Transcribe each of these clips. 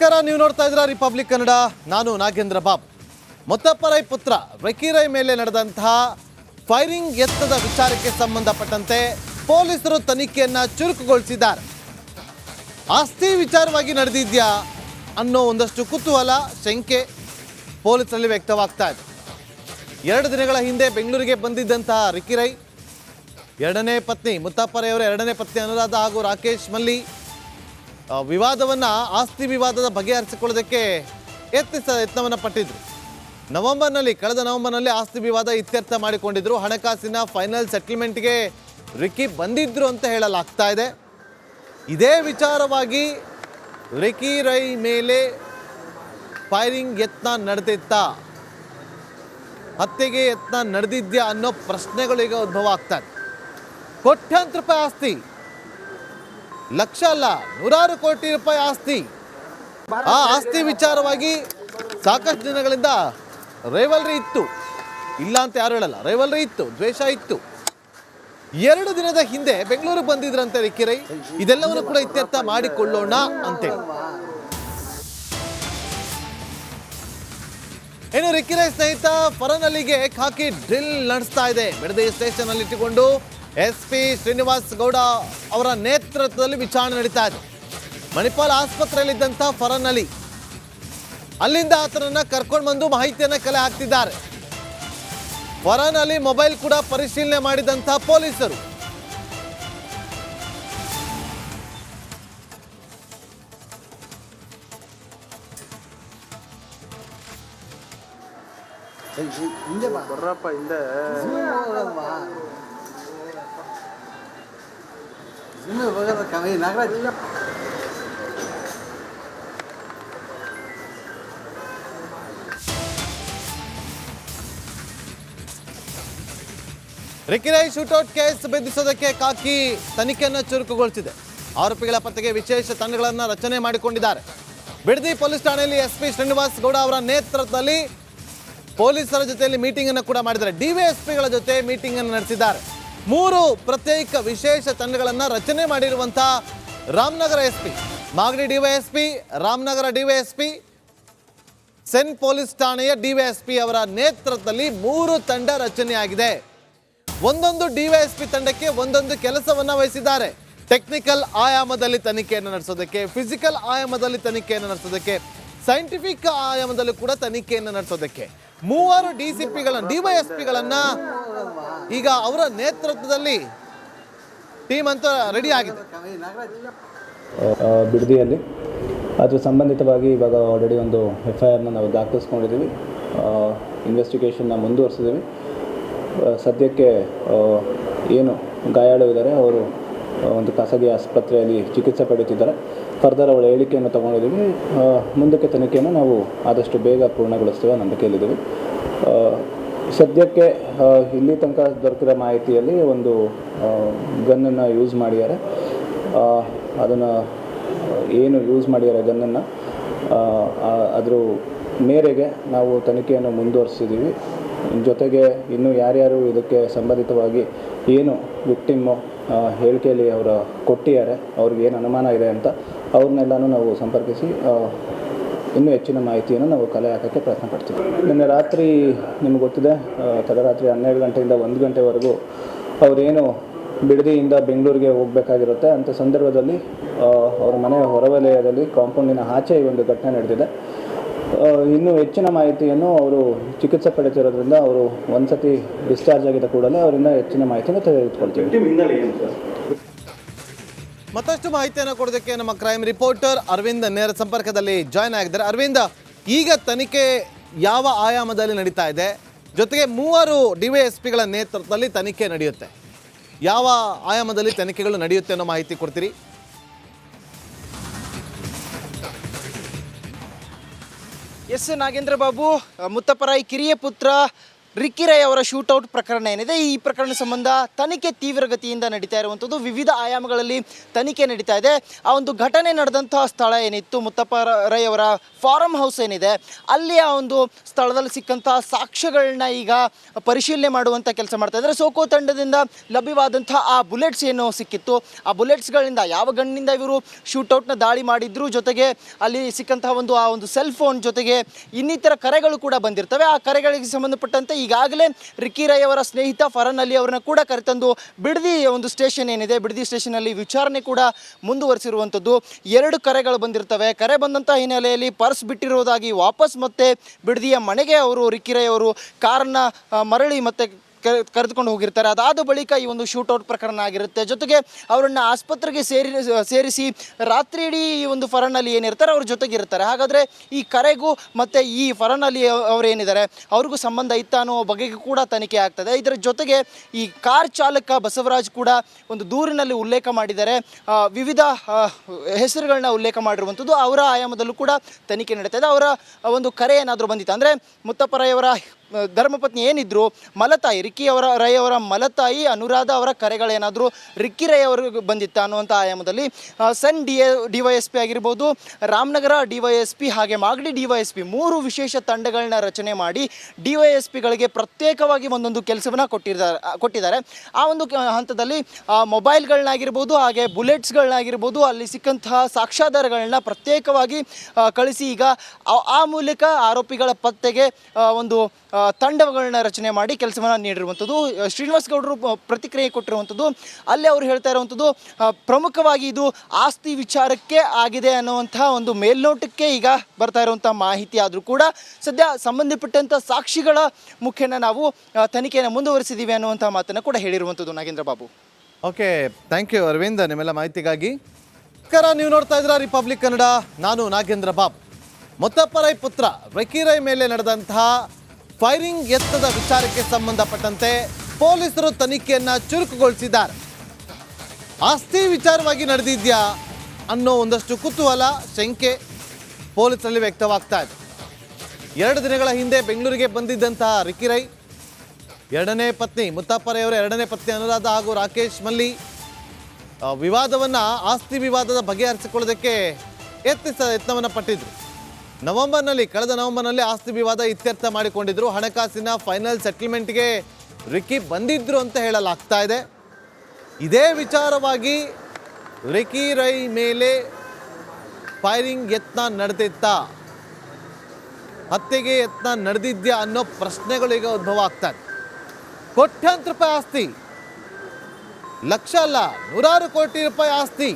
ನಮಸ್ಕಾರ, ನೀವು ನೋಡ್ತಾ ಇದ್ದೀರಾ ರಿಪಬ್ಲಿಕ್ ಕನ್ನಡ. ನಾನು ನಾಗೇಂದ್ರ ಬಾಬು. ಮುತ್ತಪ್ಪರೈ ಪುತ್ರ ರಕೀರೈ ಮೇಲೆ ನಡೆದಂತಹ ಫೈರಿಂಗ್ ಯತ್ನದ ವಿಚಾರಕ್ಕೆ ಸಂಬಂಧಪಟ್ಟಂತೆ ಪೊಲೀಸರು ತನಿಖೆಯನ್ನ ಚುರುಕುಗೊಳಿಸಿದ್ದಾರೆ. ಆಸ್ತಿ ವಿಚಾರವಾಗಿ ನಡೆದಿದ್ಯಾ ಅನ್ನೋ ಒಂದಷ್ಟು ಕುತೂಹಲ, ಶಂಕೆ ಪೊಲೀಸರಲ್ಲಿ ವ್ಯಕ್ತವಾಗ್ತಾ ಇದೆ. 2 ದಿನಗಳ ಹಿಂದೆ ಬೆಂಗಳೂರಿಗೆ ಬಂದಿದ್ದಂತಹ ರಕೀರೈ ಎರಡನೇ ಪತ್ನಿ ಮುತ್ತಪ್ಪರೈ ಅವರ ಎರಡನೇ ಪತ್ನಿ ಅನುರಾಧ ಹಾಗೂ ರಾಕೇಶ್ ಮಲ್ಲಿ ವಿವಾದವನ್ನು, ಆಸ್ತಿ ವಿವಾದದ ಬಗೆಹರಿಸಿಕೊಳ್ಳೋದಕ್ಕೆ ಯತ್ನವನ್ನು ಪಟ್ಟಿದ್ರು. ಕಳೆದ ನವೆಂಬರ್ನಲ್ಲಿ ಆಸ್ತಿ ವಿವಾದ ಇತ್ಯರ್ಥ ಮಾಡಿಕೊಂಡಿದ್ರು. ಹಣಕಾಸಿನ ಫೈನಲ್ ಸೆಟಲ್ಮೆಂಟ್ಗೆ ರಿಕಿ ಬಂದಿದ್ರು ಅಂತ ಹೇಳಲಾಗ್ತಾ ಇದೆ. ಇದೇ ವಿಚಾರವಾಗಿ ರಕೀರೈ ಮೇಲೆ ಫೈರಿಂಗ್ ಯತ್ನ ನಡೆದಿತ್ತಾ, ಹತ್ಯೆಗೆ ಯತ್ನ ನಡೆದಿದ್ಯಾ ಅನ್ನೋ ಪ್ರಶ್ನೆಗಳು ಈಗ ಉದ್ಭವ ಆಗ್ತಾ ಇದೆ. ಕೋಟ್ಯಾಂತರ ರೂಪಾಯಿ ಆಸ್ತಿ, ಲಕ್ಷ ಅಲ್ಲ, 100 ಕೋಟಿ ರೂಪಾಯಿ ಆಸ್ತಿ. ಆ ಆಸ್ತಿ ವಿಚಾರವಾಗಿ ಸಾಕಷ್ಟು ದಿನಗಳಿಂದ ರೈವಲ್ರಿ ಇತ್ತು, ಇಲ್ಲ ಅಂತ ಯಾರು ಹೇಳಲ್ಲ. ರೈವಲ್ರಿ ಇತ್ತು, ದ್ವೇಷ ಇತ್ತು. 2 ದಿನದ ಹಿಂದೆ ಬೆಂಗಳೂರಿಗೆ ಬಂದಿದ್ರಂತೆ ರಕೀರೈ. ಇದೆಲ್ಲವನ್ನು ಕೂಡ ಇತ್ಯರ್ಥ ಮಾಡಿಕೊಳ್ಳೋಣ ಅಂತೇಳಿ. ಇನ್ನು ರಕೀರೈ ಸ್ನೇಹಿತ ಫರನ್ ಅಲಿಗೆ ಖಾಕಿ ಡ್ರಿಲ್ ನಡೆಸ್ತಾ ಇದೆ. ಬಿಡದಿ ಸ್ಟೇಷನ್ ಅಲ್ಲಿ ಇಟ್ಟುಕೊಂಡು SP ಶ್ರೀನಿವಾಸ್ ಗೌಡ ಅವರ ನೇತೃತ್ವದಲ್ಲಿ ವಿಚಾರಣೆ ನಡೀತಾ ಇದೆ. ಮಣಿಪಾಲ್ ಆಸ್ಪತ್ರೆಯಲ್ಲಿದ್ದಂಥ ಫರನ್ ಅಲಿ, ಅಲ್ಲಿಂದ ಆತನನ್ನ ಕರ್ಕೊಂಡು ಬಂದು ಮಾಹಿತಿಯನ್ನ ಕಲೆ ಹಾಕ್ತಿದ್ದಾರೆ. ಫರನ್ ಅಲಿ ಮೊಬೈಲ್ ಕೂಡ ಪರಿಶೀಲನೆ ಮಾಡಿದಂಥ ಪೊಲೀಸರು ರಕೀರೈ ಶೂಟೌಟ್ ಕೇಸ್ ಭೇದಿಸೋದಕ್ಕೆ ಖಾಕಿ ತನಿಖೆಯನ್ನು ಚುರುಕುಗೊಳಿಸಿದೆ. ಆರೋಪಿಗಳ ಪತ್ತೆಗೆ ವಿಶೇಷ ತಂಡಗಳನ್ನು ರಚನೆ ಮಾಡಿಕೊಂಡಿದ್ದಾರೆ. ಬಿಡದಿ ಪೊಲೀಸ್ ಠಾಣೆಯಲ್ಲಿ SP ಶ್ರೀನಿವಾಸ್ ಗೌಡ ಅವರ ನೇತೃತ್ವದಲ್ಲಿ ಪೊಲೀಸರ ಜೊತೆಯಲ್ಲಿ ಮೀಟಿಂಗ್ ಅನ್ನು ಕೂಡ ಮಾಡಿದ್ದಾರೆ. DYSPಗಳ ಜೊತೆ ಮೀಟಿಂಗ್ ಅನ್ನು ನಡೆಸಿದ್ದಾರೆ. 3 ಪ್ರತ್ಯೇಕ ವಿಶೇಷ ತಂಡಗಳನ್ನು ರಚನೆ ಮಾಡಿರುವಂತಹ Ramanagara SP, Magadi DYSP, Ramanagara DYSP, ಸೆನ್ ಪೊಲೀಸ್ ಠಾಣೆಯ DYSP ಅವರ ನೇತೃತ್ವದಲ್ಲಿ 3 ತಂಡ ರಚನೆಯಾಗಿದೆ. ಒಂದೊಂದು DYSP ತಂಡಕ್ಕೆ ಒಂದೊಂದು ಕೆಲಸವನ್ನ ವಹಿಸಿದ್ದಾರೆ. ಟೆಕ್ನಿಕಲ್ ಆಯಾಮದಲ್ಲಿ ತನಿಖೆಯನ್ನು ನಡೆಸೋದಕ್ಕೆ, ಫಿಸಿಕಲ್ ಆಯಾಮದಲ್ಲಿ ತನಿಖೆಯನ್ನು ನಡೆಸೋದಕ್ಕೆ, ಸೈಂಟಿಫಿಕ್ ಆಯಾಮದಲ್ಲೂ ಕೂಡ ತನಿಖೆಯನ್ನು ನಡೆಸೋದಕ್ಕೆ 3 DYSPಗಳನ್ನ ಈಗ ಅವರ ನೇತೃತ್ವದಲ್ಲಿ ಟೀಮ್ ಅಂತ ರೆಡಿ ಆಗಿದೆ. ಬಿಡದಿಯಲ್ಲಿ ಅದ್ರ ಸಂಬಂಧಿತವಾಗಿ ಇವಾಗ ಆಲ್ರೆಡಿ ಒಂದು FIRನ ನಾವು ದಾಖಲಿಸ್ಕೊಂಡಿದ್ದೀವಿ. ಇನ್ವೆಸ್ಟಿಗೇಷನ್ನ ಮುಂದುವರಿಸಿದ್ದೀವಿ. ಸದ್ಯಕ್ಕೆ ಏನು ಗಾಯಾಳು ಇದ್ದಾರೆ ಅವರು ಒಂದು ಖಾಸಗಿ ಆಸ್ಪತ್ರೆಯಲ್ಲಿ ಚಿಕಿತ್ಸೆ ಪಡೆಯುತ್ತಿದ್ದಾರೆ. ಫರ್ದರ್ ಅವಳ ಹೇಳಿಕೆಯನ್ನು ತಗೊಂಡಿದ್ದೀವಿ. ಮುಂದಕ್ಕೆ ತನಿಖೆಯನ್ನು ನಾವು ಆದಷ್ಟು ಬೇಗ ಪೂರ್ಣಗೊಳಿಸ್ತೇವೆ ನಂಬಿಕೆಯಲ್ಲಿದ್ದೀವಿ. ಸದ್ಯಕ್ಕೆ ಇಲ್ಲಿ ತನಕ ದೊರಕಿರೋ ಮಾಹಿತಿಯಲ್ಲಿ ಒಂದು ಗನ್ನನ್ನು ಯೂಸ್ ಮಾಡಿದ್ದಾರೆ. ಅದನ್ನು ಏನು ಯೂಸ್ ಮಾಡಿದ್ದಾರೆ ಗನ್ನನ್ನು, ಅದರ ಮೇರೆಗೆ ನಾವು ತನಿಖೆಯನ್ನು ಮುಂದುವರಿಸಿದ್ದೀವಿ. ಜೊತೆಗೆ ಇನ್ನೂ ಯಾರ್ಯಾರು ಇದಕ್ಕೆ ಸಂಬಂಧಿತವಾಗಿ ಏನು ವಿಕ್ಟಿಮ್ಮು ಹೇಳಿಕೆಯಲ್ಲಿ ಅವರು ಕೊಟ್ಟಿದ್ದಾರೆ, ಅವ್ರಿಗೆ ಏನು ಅನುಮಾನ ಇದೆ ಅಂತ ಅವ್ರನ್ನೆಲ್ಲನೂ ನಾವು ಸಂಪರ್ಕಿಸಿ ಇನ್ನೂ ಹೆಚ್ಚಿನ ಮಾಹಿತಿಯನ್ನು ನಾವು ಕಲೆ ಹಾಕೋಕ್ಕೆ ಪ್ರಯತ್ನ ಪಡ್ತೀವಿ. ನಿನ್ನೆ ರಾತ್ರಿ ನಿಮ್ಗೆ ಗೊತ್ತಿದೆ, ತಡರಾತ್ರಿ 12 ಗಂಟೆಯಿಂದ 1 ಗಂಟೆವರೆಗೂ ಅವರೇನು ಬಿಡದಿಯಿಂದ ಬೆಂಗಳೂರಿಗೆ ಹೋಗಬೇಕಾಗಿರುತ್ತೆ. ಅಂಥ ಸಂದರ್ಭದಲ್ಲಿ ಅವರ ಮನೆಯ ಹೊರವಲಯದಲ್ಲಿ ಕಾಂಪೌಂಡಿನ ಆಚೆ ಈ ಒಂದು ಘಟನೆ ನಡೆದಿದೆ. ಇನ್ನೂ ಹೆಚ್ಚಿನ ಮಾಹಿತಿಯನ್ನು ಅವರು ಚಿಕಿತ್ಸೆ ಪಡೆಯುತ್ತಿರೋದ್ರಿಂದ ಅವರು ಒಂದು ಸತಿ ಡಿಸ್ಚಾರ್ಜ್ ಆಗಿದ್ದ ಕೂಡಲೇ ಅವರಿಂದ ಹೆಚ್ಚಿನ ಮಾಹಿತಿಯನ್ನು ತೆಗೆದುಕೊಳ್ತೀವಿ. ಮತ್ತಷ್ಟು ಮಾಹಿತಿಯನ್ನು ಕೊಡೋದಕ್ಕೆ ನಮ್ಮ ಕ್ರೈಮ್ ರಿಪೋರ್ಟರ್ ಅರವಿಂದ್ ನೇರ ಸಂಪರ್ಕದಲ್ಲಿ ಜಾಯ್ನ್ ಆಗಿದ್ದಾರೆ. ಅರವಿಂದ್, ಈಗ ತನಿಖೆ ಯಾವ ಆಯಾಮದಲ್ಲಿ ನಡೀತಾ ಇದೆ? ಜೊತೆಗೆ 3 DYSPಗಳ ನೇತೃತ್ವದಲ್ಲಿ ತನಿಖೆ ನಡೆಯುತ್ತೆ. ಯಾವ ಆಯಾಮದಲ್ಲಿ ತನಿಖೆಗಳು ನಡೆಯುತ್ತೆ ಅನ್ನೋ ಮಾಹಿತಿ ಕೊಡ್ತೀರಿ? ಎಸ್ ನಾಗೇಂದ್ರ ಬಾಬು, ಮುತ್ತಪ್ಪರೈ ಕಿರಿಯ ಪುತ್ರ ರಿಕ್ಕಿ ರೈ ಅವರ ಶೂಟೌಟ್ ಪ್ರಕರಣ ಏನಿದೆ, ಈ ಪ್ರಕರಣ ಸಂಬಂಧ ತನಿಖೆ ತೀವ್ರಗತಿಯಿಂದ ನಡೀತಾ ಇರುವಂಥದ್ದು. ವಿವಿಧ ಆಯಾಮಗಳಲ್ಲಿ ತನಿಖೆ ನಡೀತಾ ಇದೆ. ಆ ಒಂದು ಘಟನೆ ನಡೆದಂತಹ ಸ್ಥಳ ಏನಿತ್ತು, ಮುತ್ತಪ್ಪ ರೈ ಅವರ ಫಾರಂ ಹೌಸ್ ಏನಿದೆ, ಅಲ್ಲಿ ಆ ಒಂದು ಸ್ಥಳದಲ್ಲಿ ಸಿಕ್ಕಂತಹ ಸಾಕ್ಷ್ಯಗಳನ್ನ ಈಗ ಪರಿಶೀಲನೆ ಮಾಡುವಂಥ ಕೆಲಸ ಮಾಡ್ತಾ ಇದ್ದಾರೆ. ಸೋಕೋ ತಂಡದಿಂದ ಲಭ್ಯವಾದಂತಹ ಆ ಬುಲೆಟ್ಸ್ ಏನು ಸಿಕ್ಕಿತ್ತು, ಆ ಬುಲೆಟ್ಸ್ಗಳಿಂದ ಯಾವ ಗಣ್ಣಿಂದ ಇವರು ಶೂಟೌಟ್ನ ದಾಳಿ ಮಾಡಿದ್ರು, ಜೊತೆಗೆ ಅಲ್ಲಿ ಸಿಕ್ಕಂತಹ ಆ ಒಂದು ಸೆಲ್ ಫೋನ್ ಜೊತೆಗೆ ಇನ್ನಿತರ ಕರೆಗಳು ಕೂಡ ಬಂದಿರ್ತವೆ. ಆ ಕರೆಗಳಿಗೆ ಸಂಬಂಧಪಟ್ಟಂತೆ ಈಗಾಗಲೇ ರಿಕ್ಕಿ ರೈ ಅವರ ಸ್ನೇಹಿತ ಫರನ್ ಅಲಿ ಅವರನ್ನ ಕೂಡ ಕರೆತಂದು ಬಿಡದಿ ಒಂದು ಸ್ಟೇಷನ್ ಏನಿದೆ, ಬಿಡದಿ ಸ್ಟೇಷನಲ್ಲಿ ವಿಚಾರಣೆ ಕೂಡ ಮುಂದುವರಿಸಿರುವಂಥದ್ದು. 2 ಕರೆಗಳು ಬಂದಿರ್ತವೆ. ಕರೆ ಬಂದಂಥ ಹಿನ್ನೆಲೆಯಲ್ಲಿ ಪರ್ಸ್ ಬಿಟ್ಟಿರೋದಾಗಿ ವಾಪಸ್ ಮತ್ತೆ ಬಿಡದಿಯ ಮನೆಗೆ ಅವರು ರಿಕ್ಕಿ ರೈ ಅವರು ಕಾರನ್ನ ಮರಳಿ ಮತ್ತೆ ಕರೆದುಕೊಂಡು ಹೋಗಿರ್ತಾರೆ. ಅದಾದ ಬಳಿಕ ಈ ಒಂದು ಶೂಟೌಟ್ ಪ್ರಕರಣ ಆಗಿರುತ್ತೆ. ಜೊತೆಗೆ ಅವರನ್ನು ಆಸ್ಪತ್ರೆಗೆ ಸೇರಿಸಿ ರಾತ್ರಿ ಇಡೀ ಈ ಒಂದು ಫರನ್ ಅಲಿ ಏನಿರ್ತಾರೆ ಅವ್ರ ಜೊತೆಗೆ ಇರ್ತಾರೆ. ಹಾಗಾದರೆ ಈ ಕರೆಗೂ ಮತ್ತು ಈ ಫರನ್ ಅಲಿ ಅವರು ಏನಿದ್ದಾರೆ ಅವ್ರಿಗೂ ಸಂಬಂಧ ಇತ್ತ ಅನ್ನೋ ಬಗೆಗೆ ಕೂಡ ತನಿಖೆ ಆಗ್ತದೆ. ಇದರ ಜೊತೆಗೆ ಈ ಕಾರ್ ಚಾಲಕ ಬಸವರಾಜ್ ಕೂಡ ಒಂದು ದೂರಿನಲ್ಲಿ ಉಲ್ಲೇಖ ಮಾಡಿದ್ದಾರೆ. ವಿವಿಧ ಹೆಸರುಗಳನ್ನ ಉಲ್ಲೇಖ ಮಾಡಿರುವಂಥದ್ದು. ಅವರ ಆಯಾಮದಲ್ಲೂ ಕೂಡ ತನಿಖೆ ನಡೀತಾ ಇದೆ. ಅವರ ಒಂದು ಕರೆ ಏನಾದರೂ ಬಂದಿತ್ತು ಅಂದರೆ ಮುತ್ತಪ್ಪ ರೈ ಅವರ ಧರ್ಮಪತ್ನಿ ಏನಿದ್ರು ಮಲತಾಯಿ, ರಿಕ್ಕಿ ರೈ ಅವರ ಮಲತಾಯಿ ಅನುರಾಧ ಅವರ ಕರೆಗಳೇನಾದರೂ ರಿಕ್ಕಿ ರೈ ಅವ್ರಿಗೆ ಬಂದಿತ್ತ ಅನ್ನುವಂಥ ಆಯಾಮದಲ್ಲಿ ಸನ್ DYSP ಆಗಿರ್ಬೋದು, ರಾಮನಗರ DYSP ಹಾಗೆ ಮಾಗಡಿ DYSP 3 ವಿಶೇಷ ತಂಡಗಳನ್ನ ರಚನೆ ಮಾಡಿ DYSPಗಳಿಗೆ ಪ್ರತ್ಯೇಕವಾಗಿ ಒಂದೊಂದು ಕೆಲಸವನ್ನು ಕೊಟ್ಟಿದ್ದಾರೆ. ಆ ಒಂದು ಹಂತದಲ್ಲಿ ಮೊಬೈಲ್ಗಳನ್ನಾಗಿರ್ಬೋದು ಹಾಗೆ ಬುಲೆಟ್ಸ್ಗಳನ್ನಾಗಿರ್ಬೋದು ಅಲ್ಲಿ ಸಿಕ್ಕಂತಹ ಸಾಕ್ಷ್ಯಾಧಾರಗಳನ್ನ ಪ್ರತ್ಯೇಕವಾಗಿ ಕಳಿಸಿ ಈಗ ಆ ಮೂಲಕ ಆರೋಪಿಗಳ ಪತ್ತೆಗೆ ಒಂದು ತಂಡಗಳನ್ನ ರಚನೆ ಮಾಡಿ ಕೆಲಸವನ್ನು ನೀಡಿರುವಂಥದ್ದು. ಶ್ರೀನಿವಾಸ್ ಗೌಡರು ಪ್ರತಿಕ್ರಿಯೆ ಕೊಟ್ಟಿರುವಂಥದ್ದು. ಅಲ್ಲಿ ಅವರು ಹೇಳ್ತಾ ಇರುವಂಥದ್ದು ಪ್ರಮುಖವಾಗಿ ಇದು ಆಸ್ತಿ ವಿಚಾರಕ್ಕೆ ಆಗಿದೆ ಅನ್ನುವಂಥ ಒಂದು ಮೇಲ್ನೋಟಕ್ಕೆ ಈಗ ಬರ್ತಾ ಇರುವಂಥ ಮಾಹಿತಿ ಆದರೂ ಕೂಡ ಸದ್ಯ ಸಂಬಂಧಪಟ್ಟಂಥ ಸಾಕ್ಷಿಗಳ ಮುಖೇನ ನಾವು ತನಿಖೆಯನ್ನು ಮುಂದುವರಿಸಿದ್ದೀವಿ ಅನ್ನುವಂಥ ಮಾತನ್ನು ಕೂಡ ಹೇಳಿರುವಂಥದ್ದು. Nagendra Babu. Okay, thank you Aravind ನಿಮ್ಮೆಲ್ಲ ಮಾಹಿತಿಗಾಗಿ. ನೀವು ನೋಡ್ತಾ ಇದ್ದೀರಾ ರಿಪಬ್ಲಿಕ್ ಕನ್ನಡ, ನಾನು ನಾಗೇಂದ್ರ ಬಾಬು. ಮುತ್ತಪ್ಪ ರೈ ಪುತ್ರ ರಿಕ್ಕಿ ರೈ ಮೇಲೆ ನಡೆದಂತಹ ಫೈರಿಂಗ್ ಯತ್ನದ ವಿಚಾರಕ್ಕೆ ಸಂಬಂಧಪಟ್ಟಂತೆ ಪೊಲೀಸರು ತನಿಖೆಯನ್ನ ಚುರುಕುಗೊಳಿಸಿದ್ದಾರೆ. ಆಸ್ತಿ ವಿಚಾರವಾಗಿ ನಡೆದಿದ್ಯಾ ಅನ್ನೋ ಒಂದಷ್ಟು ಕುತೂಹಲ, ಶಂಕೆ ಪೊಲೀಸರಲ್ಲಿ ವ್ಯಕ್ತವಾಗ್ತಾ ಇದೆ. 2 ದಿನಗಳ ಹಿಂದೆ ಬೆಂಗಳೂರಿಗೆ ಬಂದಿದ್ದಂತಹ ರಿಕ್ಕಿ ರೈ ಎರಡನೇ ಪತ್ನಿ ಮುತ್ತಪ್ಪ ರೈ ಅವರ ಎರಡನೇ ಪತ್ನಿ ಅನುರಾಧ ಹಾಗೂ ರಾಕೇಶ್ ಮಲ್ಲಿ ಆಸ್ತಿ ವಿವಾದದ ಬಗೆಹರಿಸಿಕೊಳ್ಳೋದಕ್ಕೆ ಯತ್ನವನ್ನು ಪಟ್ಟಿದ್ರು. ಕಳೆದ ನವೆಂಬರ್ನಲ್ಲಿ ಆಸ್ತಿ ವಿವಾದ ಇತ್ಯರ್ಥ ಮಾಡಿಕೊಂಡಿದ್ರು. ಹಣಕಾಸಿನ ಫೈನಲ್ ಸೆಟಲ್ಮೆಂಟ್ಗೆ ರಿಕ್ಕಿ ಬಂದಿದ್ರು ಅಂತ ಹೇಳಲಾಗ್ತಾ ಇದೆ. ಇದೇ ವಿಚಾರವಾಗಿ ರಿಕ್ಕಿ ರೈ ಮೇಲೆ ಫೈರಿಂಗ್ ಯತ್ನ ನಡೆದಿತ್ತಾ, ಹತ್ಯೆಗೆ ಯತ್ನ ನಡೆದಿದ್ಯಾ ಅನ್ನೋ ಪ್ರಶ್ನೆಗಳು ಈಗ ಉದ್ಭವ ಆಗ್ತಾ ಇದೆ. ಕೋಟ್ಯಾಂತರ ರೂಪಾಯಿ ಆಸ್ತಿ, ಲಕ್ಷ ಅಲ್ಲ 100 ಕೋಟಿ ರೂಪಾಯಿ ಆಸ್ತಿ.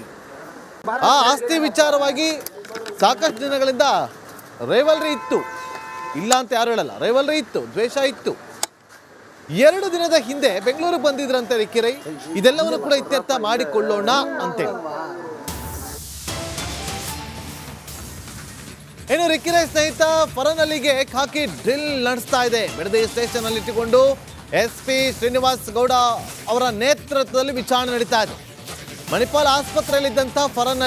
ಆ ಆಸ್ತಿ ವಿಚಾರವಾಗಿ ಸಾಕಷ್ಟು ದಿನಗಳಿಂದ ರೈವಲ್ರಿ ಇತ್ತು, ಇಲ್ಲ ಅಂತ ಯಾರು ಹೇಳಲ್ಲ. ರೈವಲ್ರಿ ಇತ್ತು, ದ್ವೇಷ ಇತ್ತು. 2 ದಿನದ ಹಿಂದೆ ಬೆಂಗಳೂರಿಗೆ ಬಂದಿದ್ರಂತೆ ರಿಕ್ಕಿ ರೈ. ಇದೆಲ್ಲವನ್ನು ಕೂಡ ಇತ್ಯರ್ಥ ಮಾಡಿಕೊಳ್ಳೋಣ ಅಂತೇಳಿ ಇನ್ನು ರಿಕ್ಕಿ ರೈ ಸ್ನೇಹಿತ ಫರನ್ ಅಲಿಗೆ ಖಾಕಿ ಡ್ರಿಲ್ ನಡೆಸ್ತಾ ಇದೆ. ಬಿಡದಿ ಸ್ಟೇಷನ್ ಅಲ್ಲಿ ಇಟ್ಟುಕೊಂಡು SP ಶ್ರೀನಿವಾಸ್ ಗೌಡ ಅವರ ನೇತೃತ್ವದಲ್ಲಿ ವಿಚಾರಣೆ ನಡೀತಾ ಇದೆ. ಮಣಿಪಾಲ್ ಆಸ್ಪತ್ರೆಯಲ್ಲಿದ್ದಂಥ ಫರನ್ ಅಲಿ